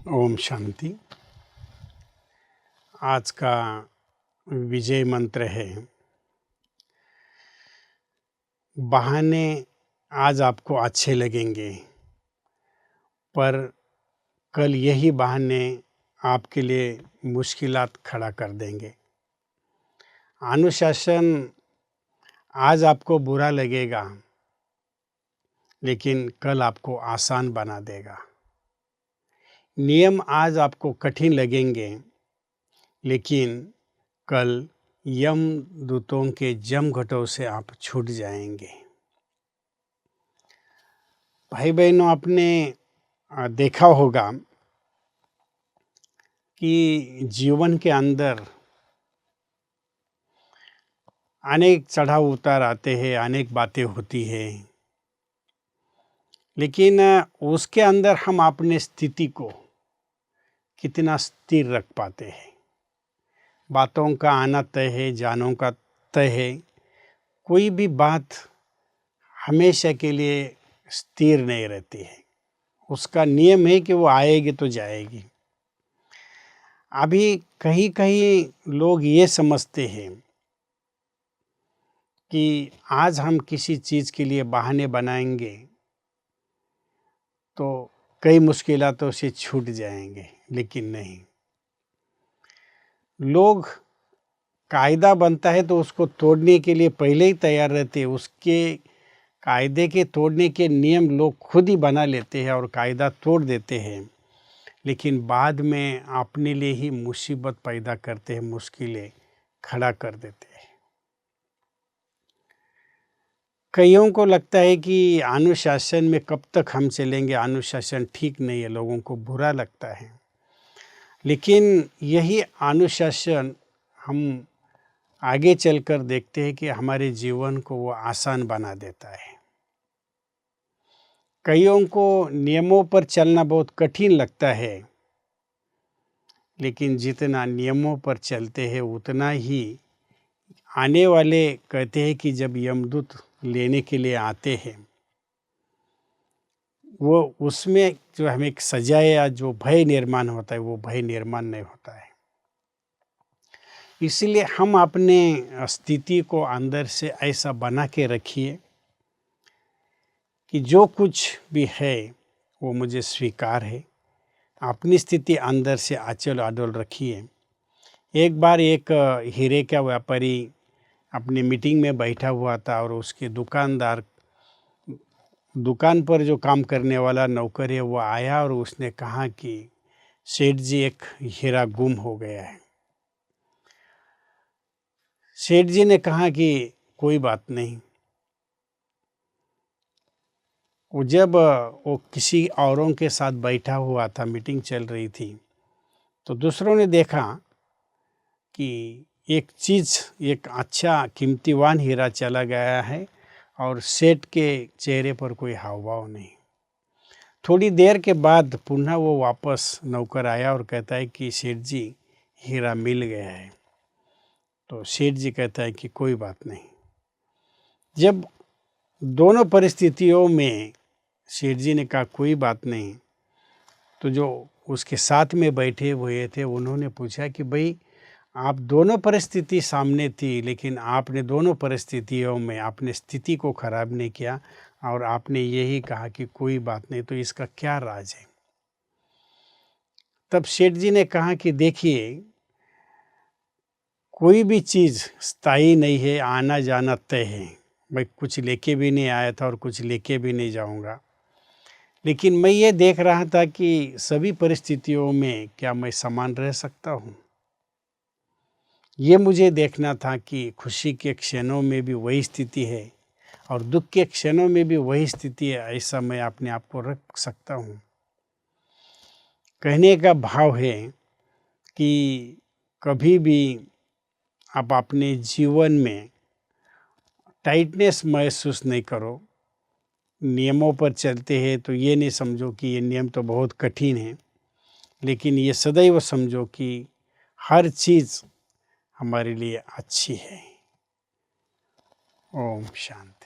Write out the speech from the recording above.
ओम शांति। आज का विजय मंत्र है, बहाने आज आपको अच्छे लगेंगे पर कल यही बहाने आपके लिए मुश्किलात खड़ा कर देंगे। अनुशासन आज आपको बुरा लगेगा लेकिन कल आपको आसान बना देगा। नियम आज आपको कठिन लगेंगे लेकिन कल यम दूतों के जमघटों से आप छूट जाएंगे। भाई बहनों, आपने देखा होगा कि जीवन के अंदर अनेक चढ़ाव उतार आते हैं, अनेक बातें होती हैं, लेकिन उसके अंदर हम अपने स्थिति को कितना स्थिर रख पाते हैं। बातों का आना तय है, जानों का तय है। कोई भी बात हमेशा के लिए स्थिर नहीं रहती है, उसका नियम है कि वो आएगी तो जाएगी। अभी कहीं कहीं लोग ये समझते हैं कि आज हम किसी चीज़ के लिए बहाने बनाएंगे तो कई मुश्किलातों से छूट जाएंगे, लेकिन नहीं। लोग कायदा बनता है तो उसको तोड़ने के लिए पहले ही तैयार रहते हैं। उसके कायदे के तोड़ने के नियम लोग खुद ही बना लेते हैं और कायदा तोड़ देते हैं, लेकिन बाद में अपने लिए ही मुसीबत पैदा करते हैं, मुश्किलें खड़ा कर देते हैं। कईयों को लगता है कि अनुशासन में कब तक हम चलेंगे, अनुशासन ठीक नहीं है, लोगों को बुरा लगता है। लेकिन यही अनुशासन हम आगे चलकर देखते हैं कि हमारे जीवन को वो आसान बना देता है। कईयों को नियमों पर चलना बहुत कठिन लगता है, लेकिन जितना नियमों पर चलते हैं उतना ही आने वाले कहते हैं कि जब यमदूत लेने के लिए आते हैं वो उसमें जो हमें एक सजा या जो भय निर्माण होता है वो भय निर्माण नहीं होता है। इसलिए हम अपने स्थिति को अंदर से ऐसा बना के रखिए कि जो कुछ भी है वो मुझे स्वीकार है। अपनी स्थिति अंदर से अचल अडोल रखिए। एक बार एक हीरे का व्यापारी अपनी मीटिंग में बैठा हुआ था और उसके दुकान पर जो काम करने वाला नौकर है वो आया और उसने कहा कि सेठ जी, एक हीरा गुम हो गया है। सेठ जी ने कहा कि कोई बात नहीं। वो जब वो किसी औरों के साथ बैठा हुआ था, मीटिंग चल रही थी, तो दूसरों ने देखा कि एक अच्छा कीमतीवान हीरा चला गया है और सेठ के चेहरे पर कोई हाव भाव नहीं। थोड़ी देर के बाद पुनः वो वापस नौकर आया और कहता है कि सेठ जी, हीरा मिल गया है। तो सेठ जी कहता है कि कोई बात नहीं। जब दोनों परिस्थितियों में सेठ जी ने कहा कोई बात नहीं, तो जो उसके साथ में बैठे हुए थे उन्होंने पूछा कि भाई, आप दोनों परिस्थिति सामने थी, लेकिन आपने दोनों परिस्थितियों में अपने स्थिति को खराब नहीं किया और आपने यही कहा कि कोई बात नहीं, तो इसका क्या राज है? तब सेठ जी ने कहा कि देखिए, कोई भी चीज़ स्थायी नहीं है, आना जाना तय है। मैं कुछ लेके भी नहीं आया था और कुछ लेके भी नहीं जाऊंगा, लेकिन मैं ये देख रहा था कि सभी परिस्थितियों में क्या मैं समान रह सकता हूँ। ये मुझे देखना था कि खुशी के क्षणों में भी वही स्थिति है और दुख के क्षणों में भी वही स्थिति है, ऐसा मैं अपने आप को रख सकता हूँ। कहने का भाव है कि कभी भी आप अपने जीवन में टाइटनेस महसूस नहीं करो। नियमों पर चलते हैं तो ये नहीं समझो कि ये नियम तो बहुत कठिन है, लेकिन ये सदैव समझो कि हर चीज़ हमारे लिए अच्छी है। ओम शांति।